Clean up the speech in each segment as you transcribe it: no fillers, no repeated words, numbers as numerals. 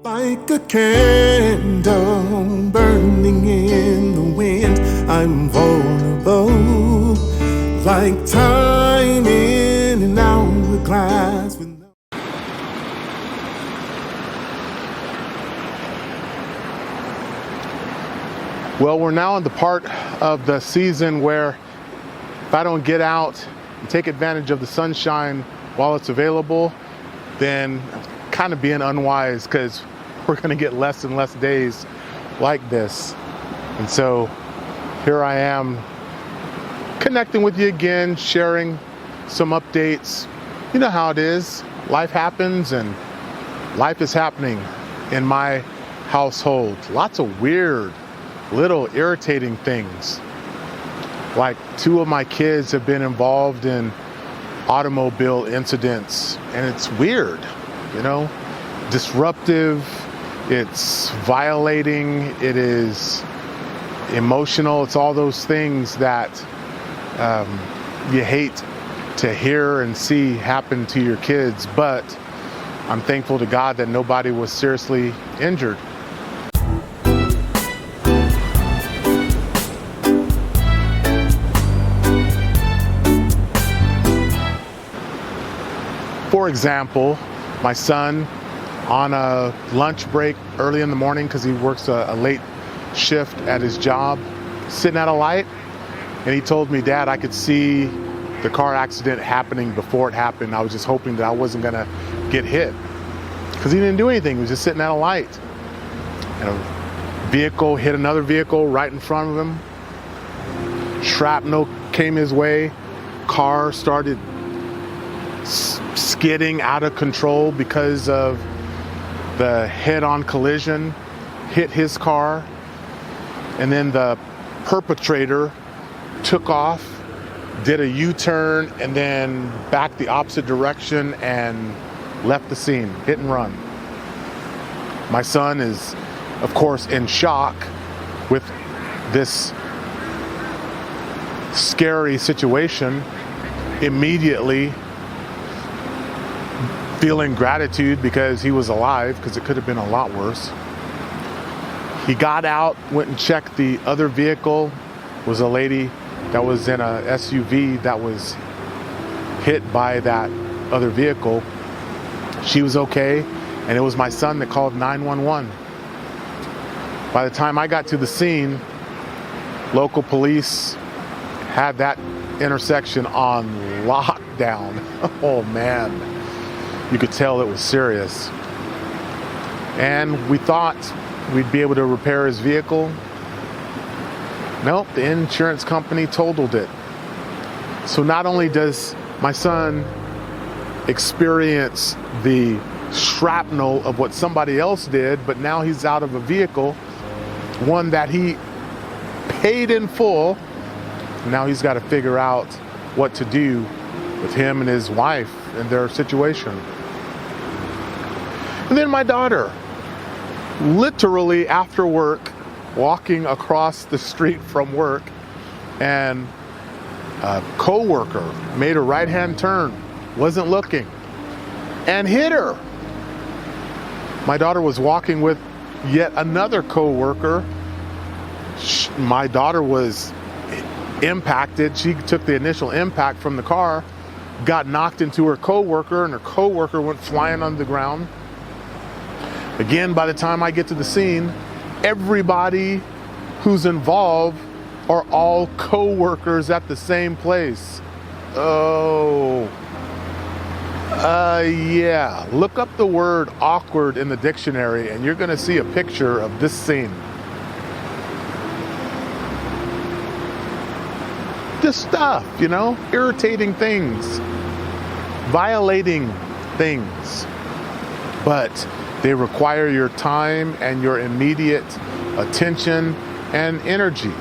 Like a candle burning in the wind, I'm vulnerable. Like time in an hourglass. Well, we're now in the part of the season where if I don't get out and take advantage of the sunshine while it's available, then I'm kind of being unwise, because we're going to get less and less days like this. And so here I am connecting with you again, sharing some updates. You know how it is. Life happens, and life is happening in my household. Lots of weird, little irritating things. Like 2 of my kids have been involved in automobile incidents, and it's weird, you know, disruptive, it's violating, it is emotional, it's all those things that you hate to hear and see happen to your kids. But I'm thankful to God that nobody was seriously injured. For example, my son, on a lunch break early in the morning, because he works a late shift at his job, sitting at a light, and he told me, "Dad, I could see the car accident happening before it happened. I was just hoping that I wasn't gonna get hit," because he didn't do anything. He was just sitting at a light, and a vehicle hit another vehicle right in front of him. Shrapnel came his way. Car started skidding out of control because of the head-on collision, hit his car, and then the perpetrator took off, did a U-turn, and then backed the opposite direction and left the scene, hit and run. My son is, of course, in shock with this scary situation, immediately feeling gratitude because he was alive, because it could have been a lot worse. He got out, went and checked the other vehicle. It was a lady that was in a SUV that was hit by that other vehicle. She was okay, and it was my son that called 911. By the time I got to the scene, local police had that intersection on lockdown. Oh man. You could tell it was serious. And we thought we'd be able to repair his vehicle. Nope, the insurance company totaled it. So not only does my son experience the shrapnel of what somebody else did, but now he's out of a vehicle, one that he paid in full. Now he's got to figure out what to do with him and his wife and their situation. And then my daughter, literally after work, walking across the street from work, and a co-worker made a right-hand turn, wasn't looking, and hit her. My daughter was walking with yet another co-worker. My daughter was impacted. She took the initial impact from the car, got knocked into her co-worker, and her co-worker went flying on the ground. Again, by the time I get to the scene, everybody who's involved are all co-workers at the same place. Yeah. Look up the word awkward in the dictionary, and you're going to see a picture of this scene. Just stuff, you know, irritating things, violating things, but they require your time and your immediate attention and energy.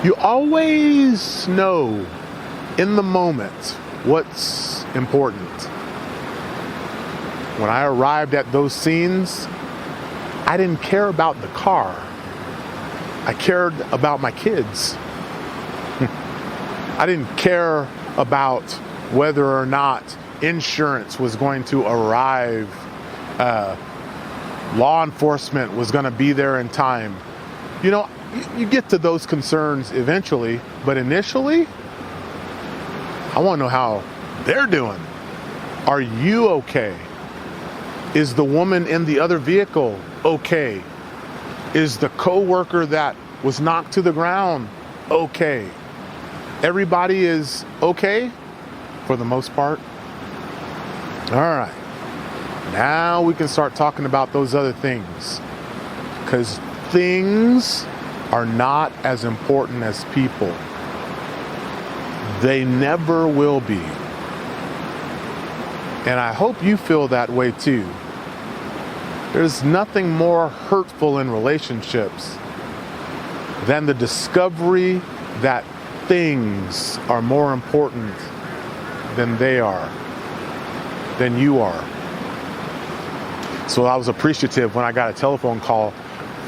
You always know in the moment what's important. When I arrived at those scenes, I didn't care about the car. I cared about my kids. I didn't care about whether or not insurance was going to arrive, law enforcement was going to be there in time. You know, you get to those concerns eventually, but initially, I want to know how they're doing. Are you okay? Is the woman in the other vehicle okay? Is the coworker that was knocked to the ground okay? Everybody is okay for the most part. All right. Now we can start talking about those other things, because things are not as important as people. They never will be. And I hope you feel that way too. There's nothing more hurtful in relationships than the discovery that things are more important than they are, than you are. So I was appreciative when I got a telephone call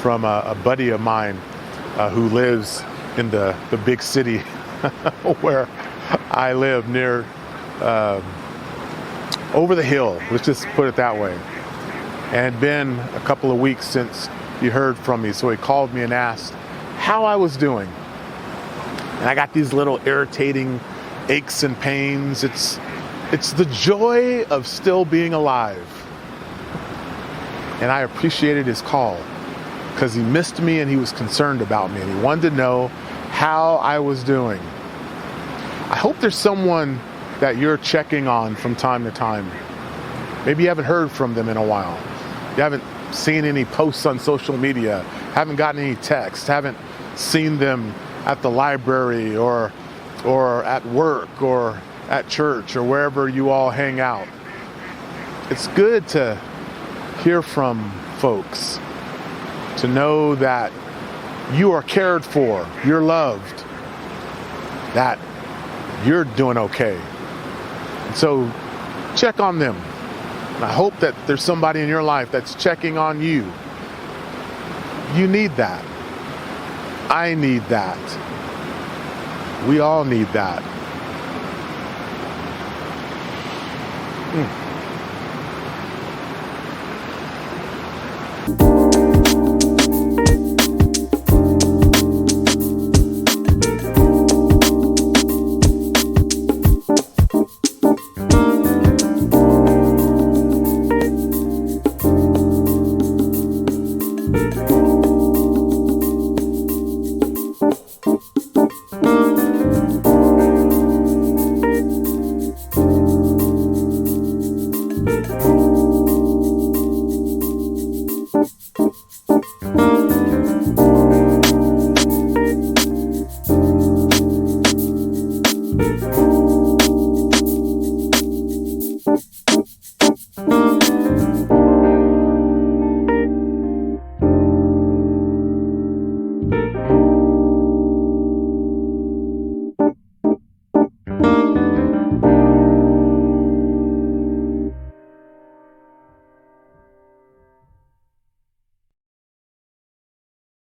from a buddy of mine who lives in the big city where I live, near over the hill, let's just put it that way. And it had been a couple of weeks since he heard from me, so he called me and asked how I was doing. And I got these little irritating aches and pains. It's the joy of still being alive. And I appreciated his call because he missed me and he was concerned about me and he wanted to know how I was doing. I hope there's someone that you're checking on from time to time. Maybe you haven't heard from them in a while. You haven't seen any posts on social media, haven't gotten any texts, haven't seen them at the library or at work or at church or wherever you all hang out. It's good to hear from folks, to know that you are cared for, you're loved, that you're doing okay. So check on them. And I hope that there's somebody in your life that's checking on you. You need that. I need that. We all need that.